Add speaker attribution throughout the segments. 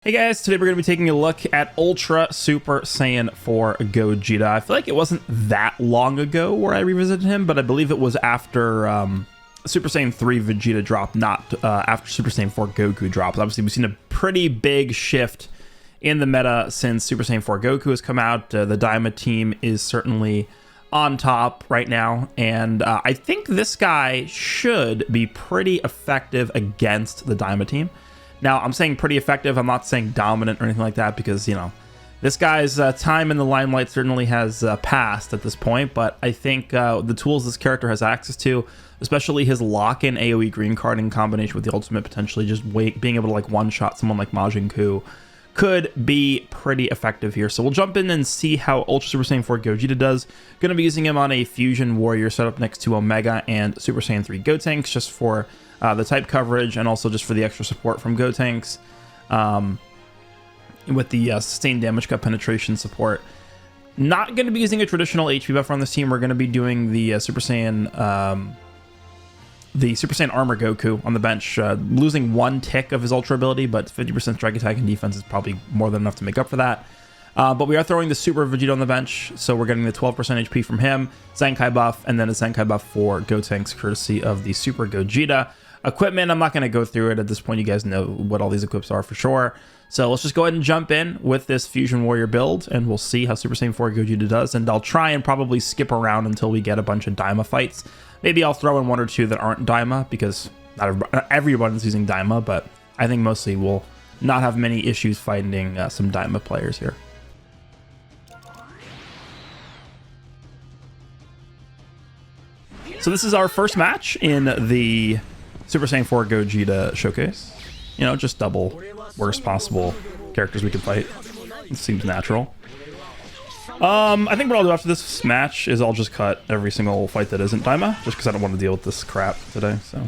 Speaker 1: Hey guys, today we're going to be taking a look at Ultra Super Saiyan 4 Gogeta. I feel like it wasn't that long ago where I revisited him, but I believe it was after Super Saiyan 3 Vegeta dropped, not after Super Saiyan 4 Goku dropped. Obviously, we've seen a pretty big shift in the meta since Super Saiyan 4 Goku has come out. The DAIMA team is certainly on top right now, and I think this guy should be pretty effective against the DAIMA team. Now, I'm saying pretty effective. I'm not saying dominant or anything like that because, you know, this guy's time in the limelight certainly has passed at this point. But I think the tools this character has access to, especially his lock-in AoE green card in combination with the ultimate, potentially just being able to like one-shot someone like Majin Ku, could be pretty effective here. So we'll jump in and see how Ultra Super Saiyan 4 Gogeta does. Going to be using him on a Fusion Warrior setup next to Omega and Super Saiyan 3 Gotenks just for the type coverage and also just for the extra support from Gotenks with the sustained damage cut penetration support. Not going to be using a traditional HP buffer on this team. We're going to be doing the Super Saiyan Armor Goku on the bench, losing one tick of his Ultra ability, but 50% strike attack and defense is probably more than enough to make up for that. But we are throwing the Super Vegeta on the bench, so we're getting the 12% HP from him, Zenkai buff, and then a Zenkai buff for Gotenks, courtesy of the Super Gogeta. Equipment, I'm not going to go through it at this point. You guys know what all these equips are for sure. So let's just go ahead and jump in with this Fusion Warrior build, and we'll see how Super Saiyan 4 Gogeta does. And I'll try and probably skip around until we get a bunch of DAIMA fights. Maybe I'll throw in one or two that aren't DAIMA, because not everyone's using DAIMA, but I think mostly we'll not have many issues fighting some DAIMA players here. So this is our first match in the Super Saiyan 4 Gogeta showcase. You know, just double worst possible characters we can fight. It seems natural. I think what I'll do after this match is I'll just cut every single fight that isn't DAIMA, just because I don't want to deal with this crap today, so.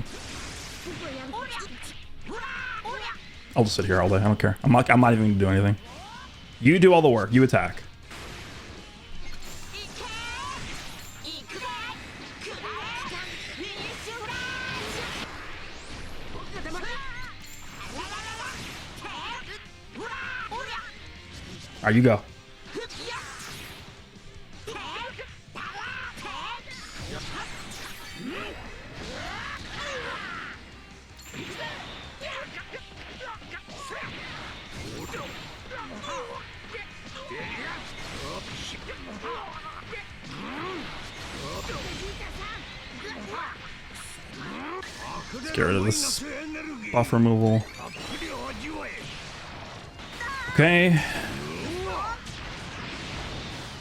Speaker 1: I'll just sit here all day, I don't care. I'm not even going to do anything. You do all the work, you attack. Alright, you go. Let's get rid of this buff removal. Okay.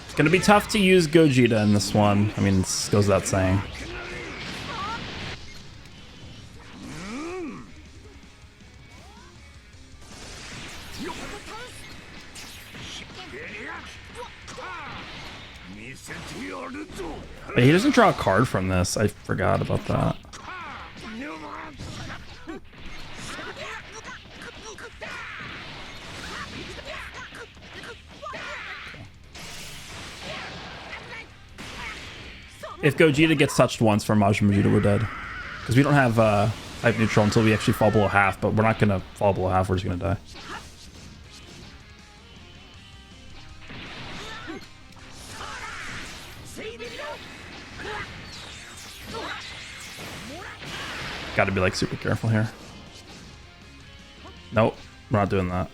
Speaker 1: It's gonna be tough to use Gogeta in this one. I mean, this goes without saying. But he doesn't draw a card from this. I forgot about that. If Gogeta gets touched once from Majin Vegeta, we're dead. Because we don't have type neutral until we actually fall below half, but we're not going to fall below half, we're just going to die. Got to be like super careful here. Nope, we're not doing that.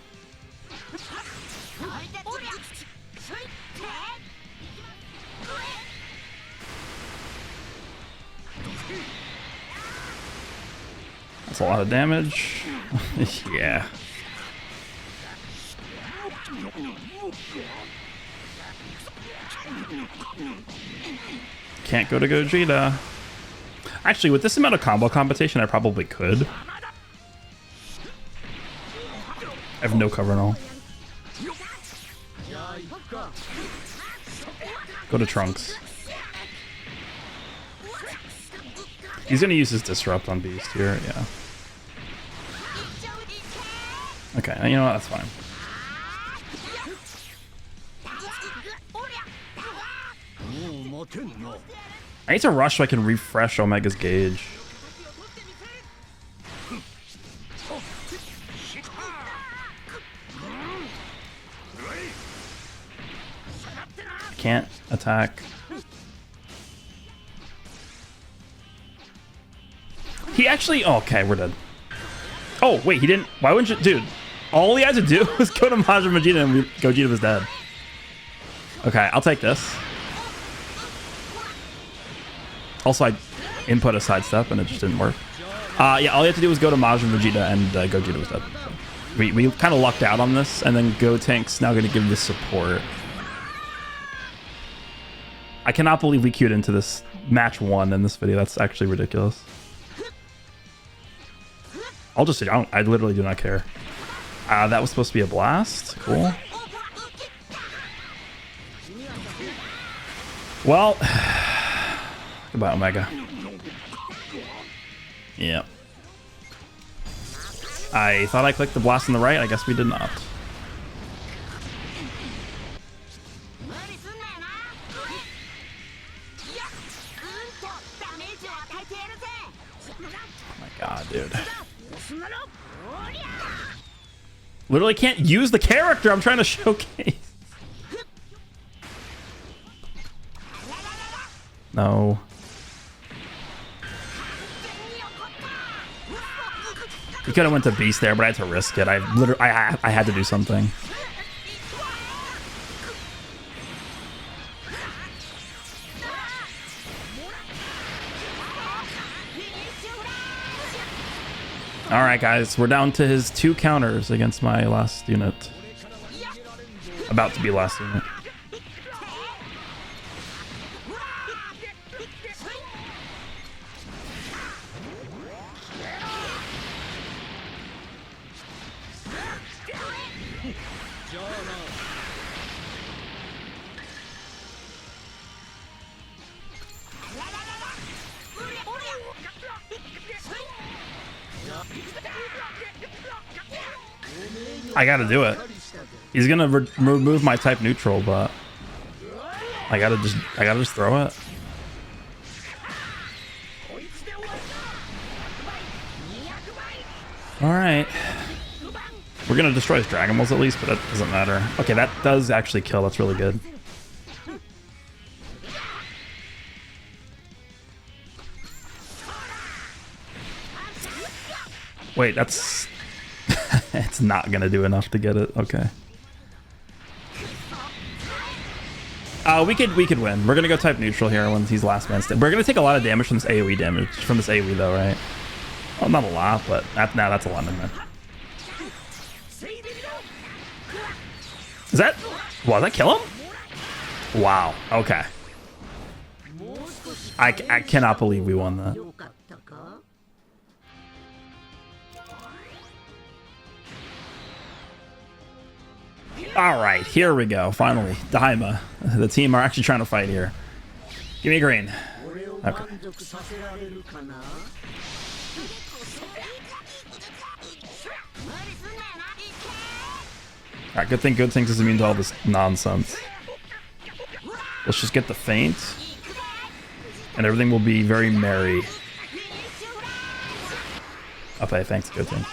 Speaker 1: That's a lot of damage. Yeah. Can't go to Gogeta. Actually, with this amount of combo competition, I probably could. I have no cover at all. Go to Trunks. He's gonna use his Disrupt on Beast here, yeah. Okay, you know what, that's fine. I need to rush so I can refresh Omega's gauge. Can't attack. He actually... Oh, okay, we're dead. Oh, wait, he didn't... Why wouldn't you... Dude, all he had to do was go to Majin Vegeta and Gogeta was dead. Okay, I'll take this. Also, I input a sidestep and it just didn't work. Yeah, all you have to do was go to Majin Vegeta and Gogeta was dead. So we kind of lucked out on this, and then Gotank's now going to give this support. I cannot believe we queued into this match 1 in this video. That's actually ridiculous. I'll just say, I literally do not care. That was supposed to be a blast. Cool. Well, goodbye, Omega. Yep. I thought I clicked the blast on the right. I guess we did not. Oh my god, dude. Literally can't use the character I'm trying to showcase. No. He could have went to Beast there, but I had to risk it. I had to do something. All right, guys, we're down to his 2 counters against my last unit. About to be last unit. I gotta do it. He's gonna remove my type neutral, but I gotta just throw it. All right, we're gonna destroy his Dragon Balls at least, but that doesn't matter. Okay, that does actually kill. That's really good. Wait, that's... It's not gonna do enough to get it. Okay. We could win. We're gonna go type neutral here when he's last man standing. We're gonna take a lot of damage from this AoE though, right? Well, not a lot, but that's a lot, man. Is that... Wow, did that kill him? Wow. Okay. I cannot believe we won that. All right, here we go. Finally, DAIMA. The team are actually trying to fight here. Give me a green. Okay. All right, good thing doesn't mean to all this nonsense. Let's just get the feint, and everything will be very merry. Okay, thanks, good thing.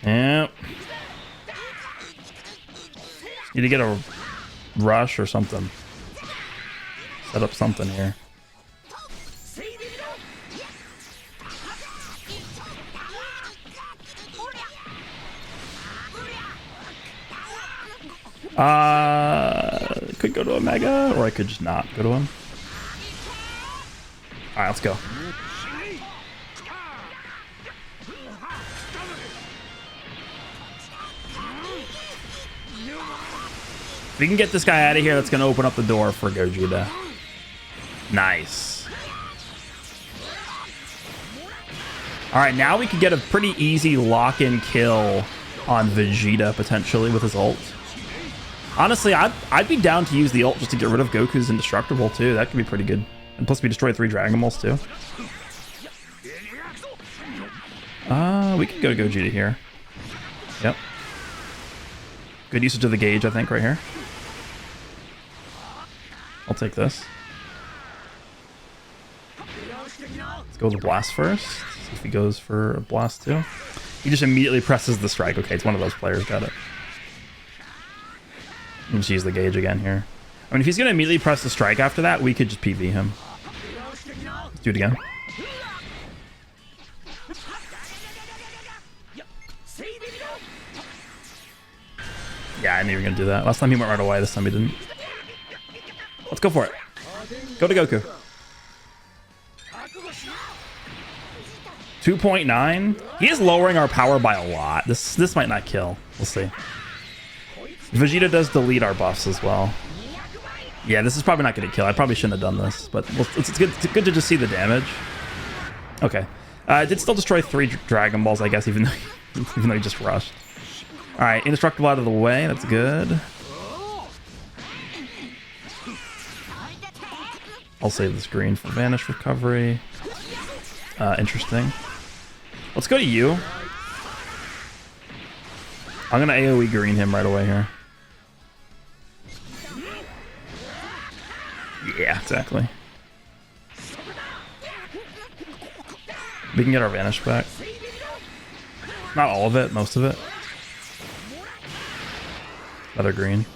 Speaker 1: Yep. Need to get a rush or something. Set up something here. Could go to a Mega, or I could just not go to him. All right, let's go. If we can get this guy out of here, that's going to open up the door for Gogeta. Nice. All right, now we could get a pretty easy lock-in kill on Vegeta, potentially, with his ult. Honestly, I'd be down to use the ult just to get rid of Goku's indestructible, too. That could be pretty good. And plus, we destroy 3 Dragon Balls, too. We could go to Gogeta here. Yep. Good usage of the gauge, I think, right here. I'll take this. Let's go with the blast first. See if he goes for a blast too. He just immediately presses the strike. Okay, it's one of those players. Got it. Let's use the gauge again here. I mean, if he's going to immediately press the strike after that, we could just PV him. Let's do it again. Yeah, I knew you were going to do that. Last time he went right away. This time he didn't. Let's go for it. Go to Goku. 2.9. He is lowering our power by a lot. This might not kill. We'll see. Vegeta does delete our buffs as well. Yeah, this is probably not going to kill. I probably shouldn't have done this, but it's good to just see the damage. Okay. It did still destroy 3 Dragon Balls, I guess, even though he just rushed. All right, indestructible out of the way. That's good. I'll save this green for Vanish recovery. Interesting. Let's go to you. I'm going to AoE green him right away here. Yeah, exactly. We can get our Vanish back. Not all of it, most of it. Other green.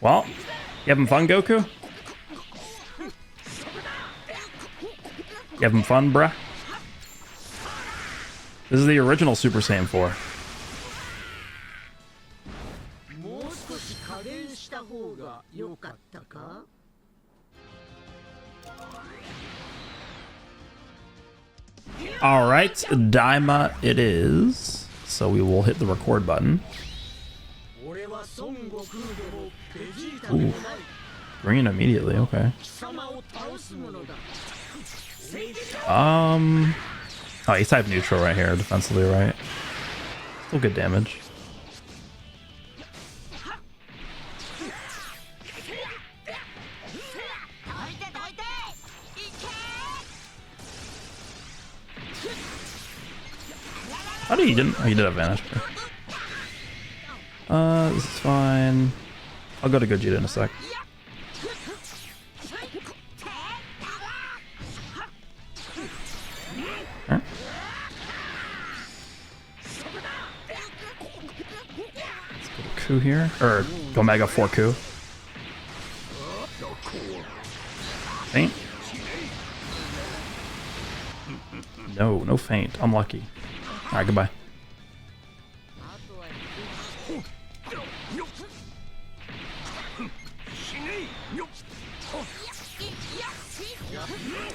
Speaker 1: Well, you having fun, Goku? You having fun, bruh? This is the original Super Saiyan 4. All right, Daima it is. So we will hit the record button. Ooh. Green immediately, okay. Oh, he's type neutral right here, defensively, right? Still good damage. How did he didn't? Oh, he did have Vanish. This is fine. I'll go to Gogeta in a sec. Right. Let's go to Ku here, or go Mega 4 Ku. Faint? No, no faint. Unlucky. All right, goodbye.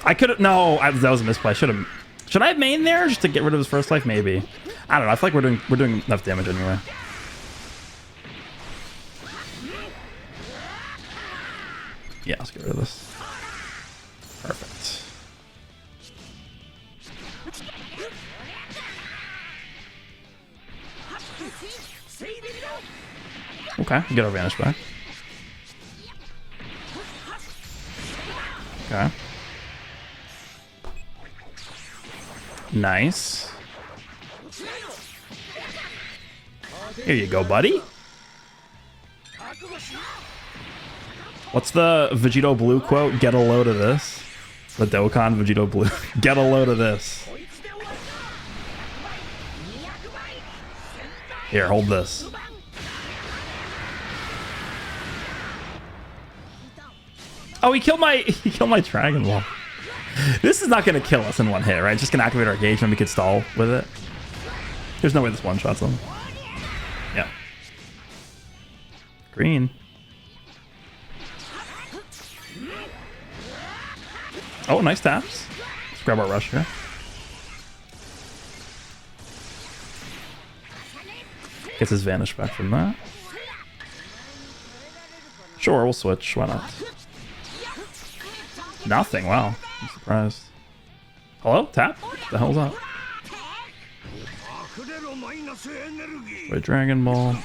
Speaker 1: I could have. No, that was a misplay. Should I have main there just to get rid of his first life? Maybe. I don't know. I feel like we're doing enough damage anyway. Yeah, let's get rid of this. Perfect. Okay, get our Vanish back. Okay. Nice. Here you go, buddy. What's the Vegito Blue quote? Get a load of this. The Dokkan Vegito Blue. Get a load of this. Here, hold this. Oh, he killed my Dragon Ball. This is not gonna kill us in one hit, right? It's just gonna activate our gauge and we could stall with it. There's no way this one-shots him. Yeah. Green. Oh, nice taps. Let's grab our rush here. Gets his Vanish back from that. Sure, we'll switch. Why not? Nothing. Wow. I'm surprised. Hello? Tap? What the hell's up? Wait, Dragon Ball.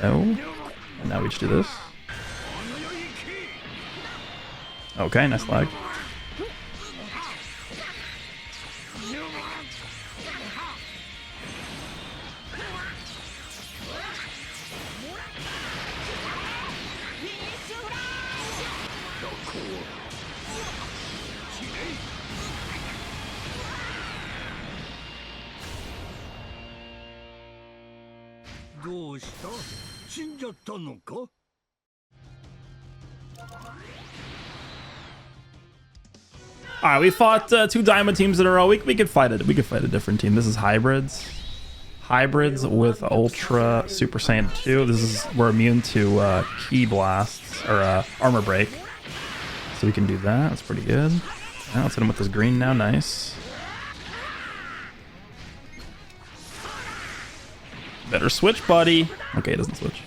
Speaker 1: No. And now we just do this. Okay, nice lag. All right, we fought 2 DAIMA teams in a row. We could fight it. We could fight a different team. This is hybrids. Hybrids with Ultra Super Saiyan 2. This is we're immune to Ki blasts or armor break, so we can do that. That's pretty good. Now let's hit him with this green now. Nice. Better switch, buddy. Okay, it doesn't switch.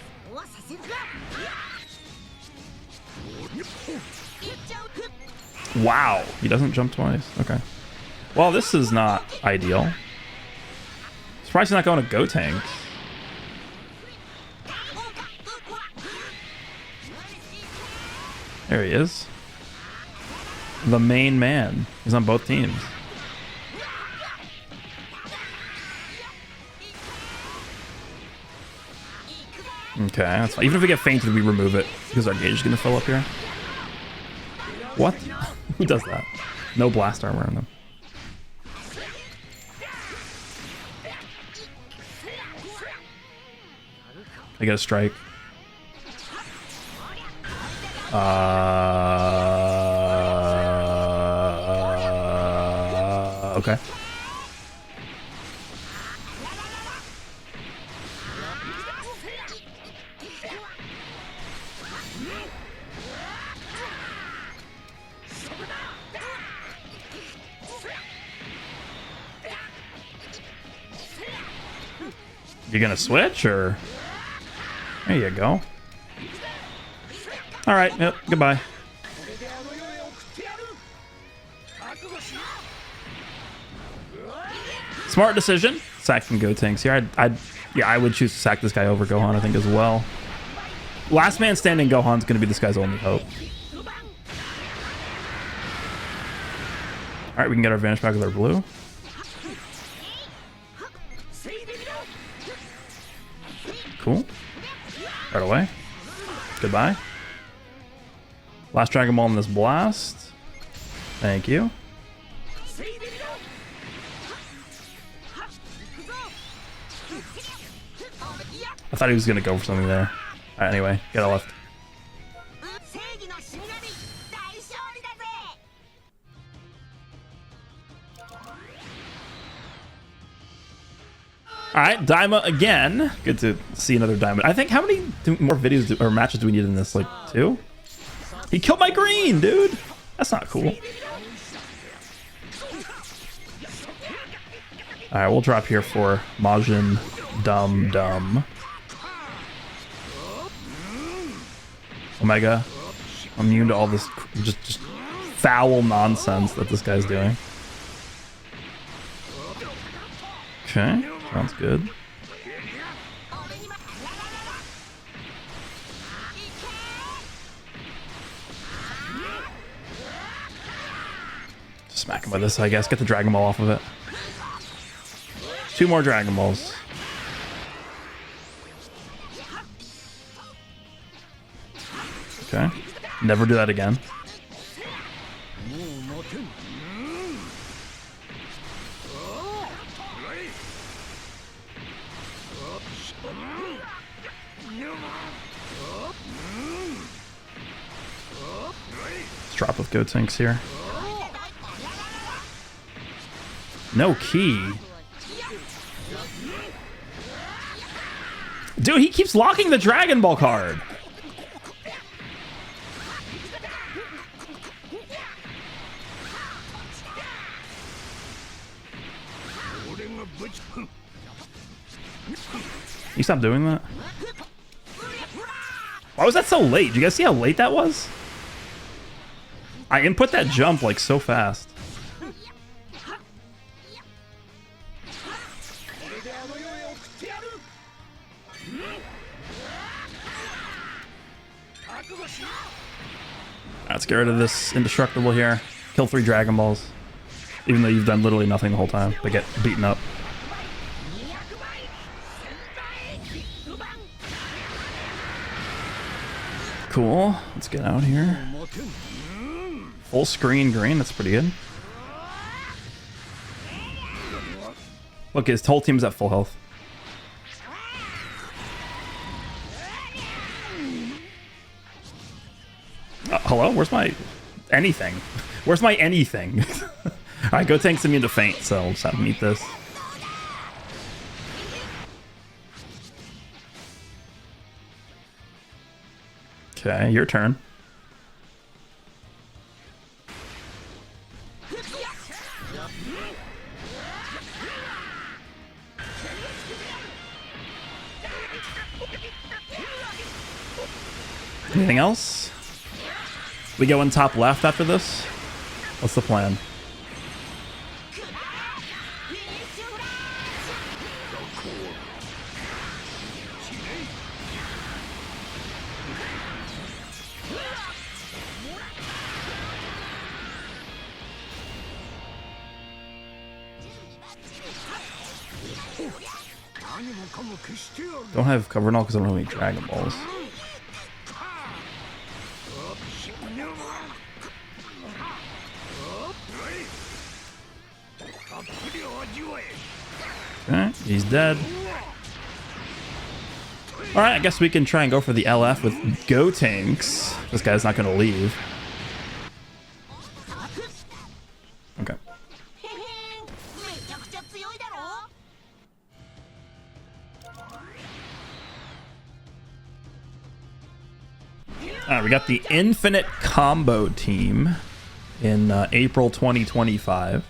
Speaker 1: Wow, he doesn't jump twice. Okay. Well, this is not ideal. Surprised he's not going to Go Tanks. There he is. The main man. He's on both teams. Okay, that's fine. Even if we get fainted, we remove it because our gauge is going to fill up here. What? Who does that? No blast armor on them. I get a strike. Okay. You gonna switch or? There you go. All right. Yep. Goodbye. Smart decision. Sacking Go Tanks here. I would choose to sack this guy over Gohan, I think, as well. Last man standing Gohan's gonna be this guy's only hope. All right, we can get our Vanish back with our blue. Cool. Right away. Goodbye. Last Dragon Ball in this blast. Thank you. I thought he was going to go for something there. Alright, anyway, get a left. All right, DAIMA again. Good to see another DAIMA. I think how many more videos or matches do we need in this? Like 2? He killed my green, dude. That's not cool. All right, we'll drop here for Majin Dum Dum. Omega, I'm immune to all this just foul nonsense that this guy's doing. Okay. Sounds good. Smack him with this, I guess. Get the Dragon Ball off of it. 2 more Dragon Balls. Okay. Never do that again. Let's drop with Go Tanks here. No key. Dude, he keeps locking the Dragon Ball card. You stop doing that? Why was that so late? Did you guys see how late that was? I input that jump like so fast. Let's get rid of this indestructible here. Kill 3 Dragon Balls. Even though you've done literally nothing the whole time. They get beaten up. Cool. Let's get out here. Full screen green, that's pretty good. Look, his whole team's at full health. Hello? Where's my anything? Where's my anything? Alright, Gotenks immune to faint, so we'll just have to meet this. Okay, your turn. Anything else? We go in top left after this? What's the plan? Don't have cover and all because I don't have any Dragon Balls. Alright, he's dead. Alright, I guess we can try and go for the LF with Gotenks. This guy's not going to leave. Okay. Alright, we got the Infinite Combo team in April 2025.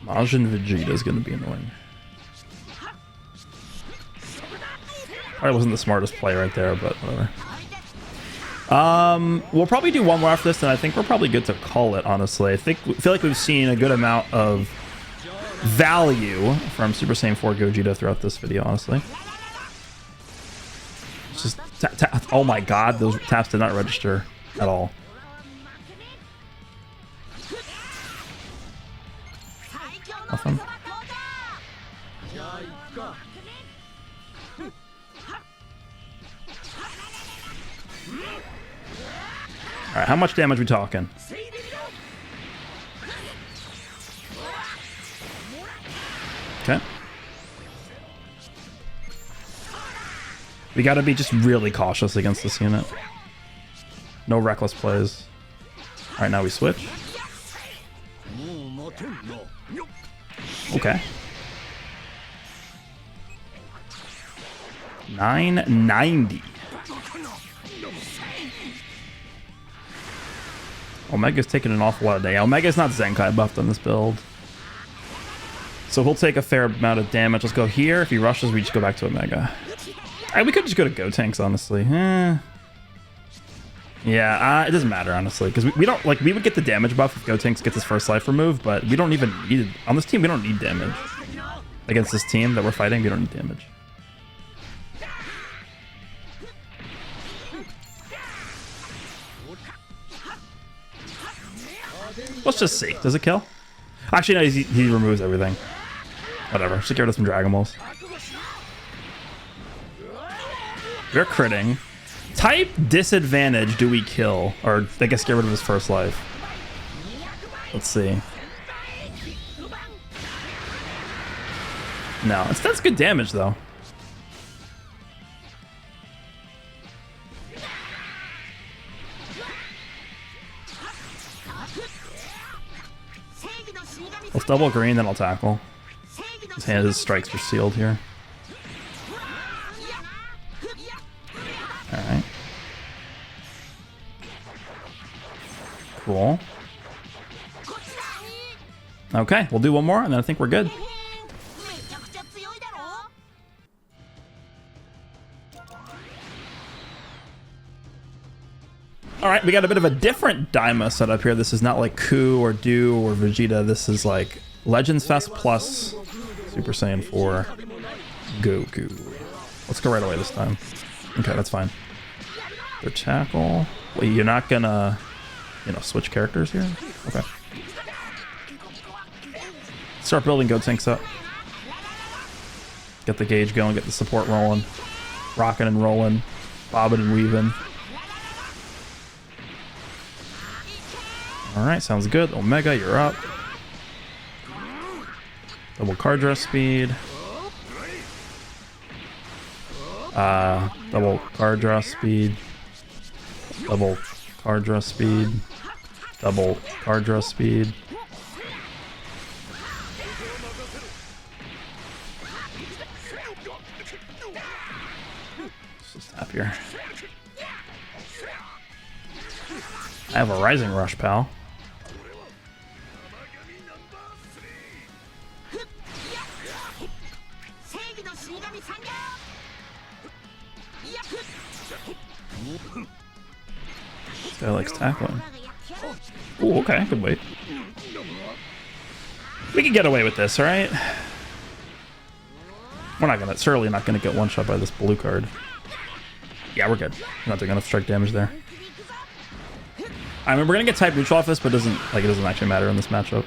Speaker 1: Majin Vegeta is going to be annoying. Probably wasn't the smartest play right there, but whatever. We'll probably do one more after this, and I think we're probably good to call it, honestly. I feel like we've seen a good amount of value from Super Saiyan 4 Gogeta throughout this video, honestly. It's just oh my god, those taps did not register at all. Nothing. Alright, how much damage are we talking? Okay. We gotta be just really cautious against this unit. No reckless plays. Alright, now we switch. Okay. 990. Omega's taking an awful lot of damage. Omega's not Zenkai buffed on this build. So he'll take a fair amount of damage. Let's go here. If he rushes, we just go back to Omega. We could just go to Gotenks, honestly. Yeah, it doesn't matter, honestly, because we don't, like, we would get the damage buff if Gotenks gets his first life removed, but we don't even need it. On this team, we don't need damage. Against this team that we're fighting, we don't need damage. Let's just see. Does it kill? Actually, no, he removes everything. Whatever. Just get rid of some Dragon Balls. We're critting. Type disadvantage do we kill? Or I guess get rid of his first life. Let's see. No, that's good damage though. Let's double green, then I'll tackle. His strikes are sealed here. Alright. Cool. Okay, we'll do one more, and then I think we're good. Alright, we got a bit of a different DAIMA setup here. This is not like Ku or Do or Vegeta. This is like Legends Fest plus Super Saiyan 4 Goku. Let's go right away this time. Okay, that's fine. Their tackle. Wait, you're not gonna, you know, switch characters here? Okay. Start building Gotenks up. Get the gauge going, get the support rolling. Rocking and rolling. Bobbing and weaving. Alright, sounds good. Omega, you're up. Double card draw speed. Double card draw speed. Double card draw speed. Double card draw speed. Let's just tap here. I have a Rising Rush, pal. This guy likes tackling. Ooh, okay, I could wait. We can get away with this, right? We're not gonna, certainly not gonna get one shot by this blue card. Yeah, we're good. We're not doing enough strike damage there. I mean, we're gonna get type neutral off this, but it doesn't actually matter in this matchup.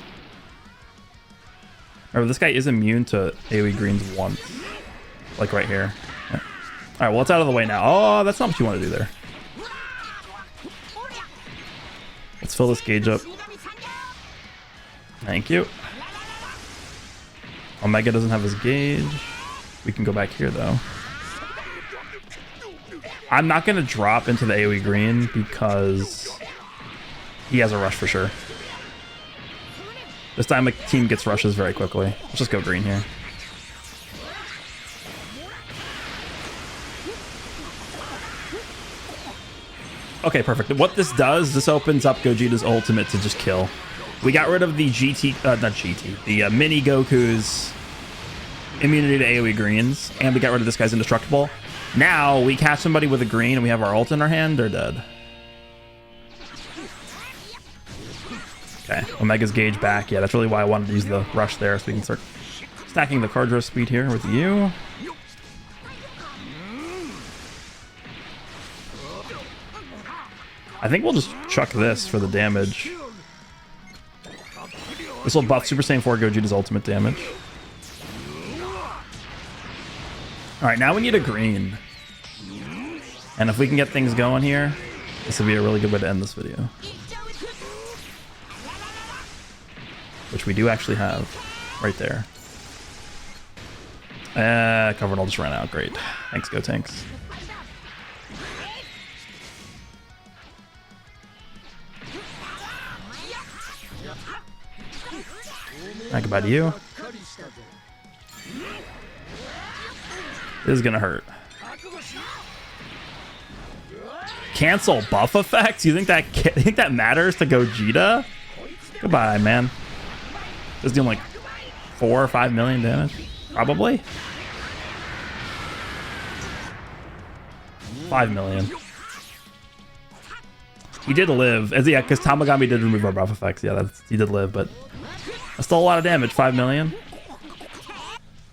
Speaker 1: Remember, this guy is immune to AoE greens once. Like right here. Yeah. Alright, well, it's out of the way now. Oh, that's not what you want to do there. Let's fill this gauge up. Thank you. Omega doesn't have his gauge. We can go back here, though. I'm not going to drop into the AoE green because he has a rush for sure. This time, the team gets rushes very quickly. Let's just go green here. Okay, perfect. What this does, this opens up Gogeta's ultimate to just kill. We got rid of the the mini Goku's immunity to AoE greens, and we got rid of this guy's indestructible. Now, we catch somebody with a green and we have our ult in our hand, they're dead. Okay, Omega's gauge back. Yeah, that's really why I wanted to use the rush there, so we can start stacking the card draw speed here with you. I think we'll just chuck this for the damage. This will buff Super Saiyan 4 Gogeta's ultimate damage. Alright, now we need a green. And if we can get things going here, this would be a really good way to end this video. Which we do actually have right there. Covered all just ran out. Great. Thanks, Go Tanks. Alright, goodbye to you. This is gonna hurt. Cancel buff effects? You think that matters to Gogeta? Goodbye, man. This is doing like 4 or 5 million damage, probably. 5 million. He did live, yeah, because Tamagami did remove our buff effects. Yeah, he did live, but that's still a lot of damage. 5 million.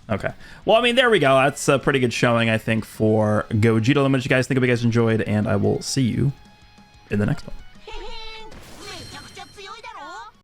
Speaker 1: Okay. Well, I mean, there we go. That's a pretty good showing, I think, for Gogeta. Let me know what you guys think. If you guys enjoyed, and I will see you in the next one.